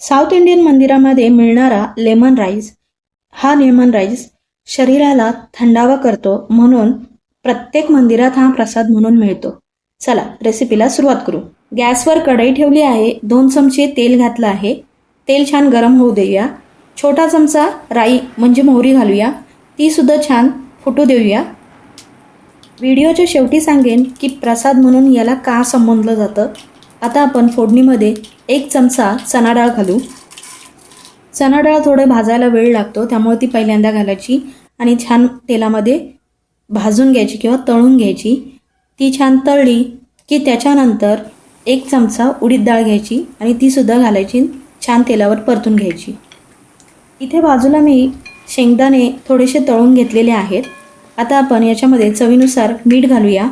South Indian मंदिरामध्ये मिळणारा lemon rice, हा लेमन राईस शरीराला थंडावा करतो, म्हणून प्रत्येक मंदिरात हा प्रसाद म्हणून मिळतो. चला रेसिपीला सुरुवात करू. गॅसवर कढई ठेवली आहे. 2 चमचे तेल घातलं आहे. तेल छान गरम होऊ देऊया. छोटा चमचा राई म्हणजे मोहरी घालूया. ती सुद्धा छान फुटू देऊया. व्हिडिओच्या शेवटी सांगेन की प्रसाद म्हणून याला का संबोधलं जातं. आता आपण फोडणीमध्ये 1 चमचा चणा डाळ घालू. चणा डाळ थोडं भाजायला वेळ लागतो, त्यामुळे ती पहिल्यांदा घालायची आणि छान तेलामध्ये भाजून घ्यायची किंवा तळून घ्यायची. ती छान तळली की त्याच्यानंतर 1 चमचा उडीद डाळ घ्यायची आणि ती सुद्धा घालायची, छान तेलावर परतून घ्यायची. इथे बाजूला मी शेंगदाणे थोडेसे तळून घेतलेले आहेत. आता आपण याच्यामध्ये चवीनुसार मीठ घालूया.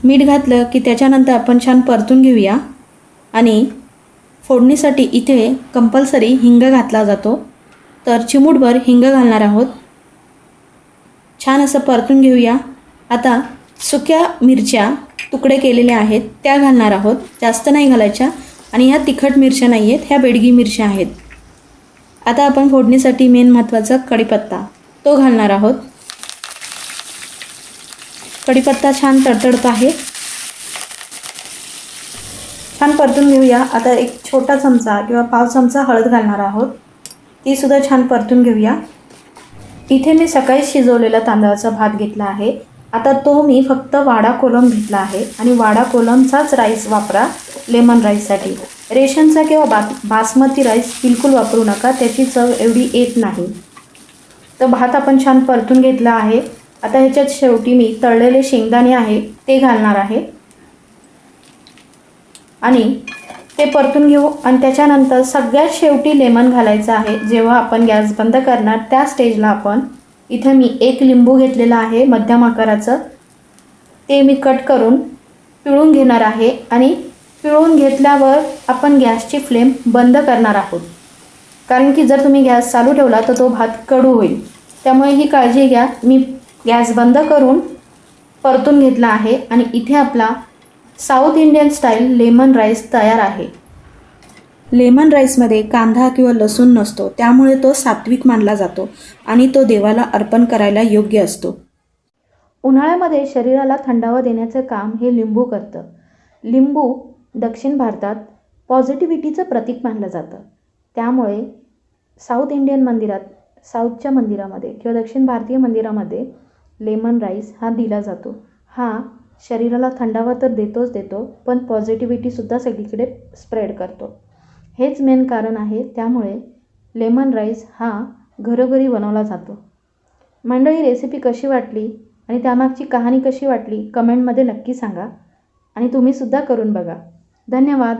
मीठ घातलं की त्याच्यानंतर आपण छान परतून घेऊया आणि फोडणीसाठी इथे कंपल्सरी हिंग घातला जातो, तर चिमूटभर हिंग घालणार आहोत. छान असं परतून घेऊया. आता सुक्या मिरच्या तुकडे केलेले आहेत त्या घालणार आहोत, जास्त नाही घालायच्या. आणि ह्या तिखट मिरच्या नाही आहेत, ह्या बेडगी मिरच्या आहेत. आता आपण फोडणीसाठी मेन महत्त्वाचा कढीपत्ता तो घालणार आहोत. कढीपत्ता छान तडतडत आहे, छान परतून घेऊया. आता 1 छोटा चमचा किंवा पाव चमचा हळद घालणार आहोत, ती सुद्धा छान परतून घेऊया. इथे मी सकाळी शिजवलेला तांदळाचा भात घेतला आहे. आता तो मी फक्त वाडा कोलम घेतला आहे आणि वाडा कोलमचाच राईस वापरा लेमन राईससाठी. रेशनचा किंवा बासमती राईस बिलकुल वापरू नका, त्याची चव एवढी येत नाही. तर भात आपण छान परतून घेतला आहे. आता ह्याच्यात शेवटी मी तळलेले शेंगदाणे आहे ते घालणार आहे आणि ते परतून घेऊ. आणि त्याच्यानंतर सगळ्यात शेवटी लेमन घालायचं आहे. जेव्हा आपण गॅस बंद करणार त्या स्टेजला आपण इथे मी 1 लिंबू घेतलेला आहे मध्यम आकाराचं, ते मी कट करून पिळून घेणार आहे आणि पिळून घेतल्यावर आपण गॅसची फ्लेम बंद करणार आहोत, कारण की जर तुम्ही गॅस चालू ठेवला तर तो भात कडू होईल. त्यामुळे ही काळजी घ्या. मी गॅस बंद करून परतून घेतला आहे आणि इथे आपला south Indian style lemon rice तयार आहे. लेमन राईसमध्ये कांदा किंवा लसूण नसतो, त्यामुळे तो सात्विक मानला जातो आणि तो देवाला अर्पण करायला योग्य असतो. उन्हाळ्यामध्ये शरीराला थंडावा देण्याचं काम हे लिंबू करतं. लिंबू दक्षिण भारतात पॉझिटिव्हिटीचं प्रतीक मानलं जातं. त्यामुळे साऊथ इंडियन मंदिरात, साऊथच्या मंदिरामध्ये किंवा दक्षिण भारतीय मंदिरामध्ये लेमन राईस हा दिला जातो. हा शरीराला थंडावा तर देतोच देतो, पण पॉझिटिव्हिटीसुद्धा सगळीकडे स्प्रेड करतो. हेच मेन कारण आहे. त्यामुळे लेमन राईस हा घरोघरी बनवला जातो. मंडळी, रेसिपी कशी वाटली आणि त्यामागची कहाणी कशी वाटली कमेंटमध्ये नक्की सांगा आणि तुम्हीसुद्धा करून बघा. धन्यवाद.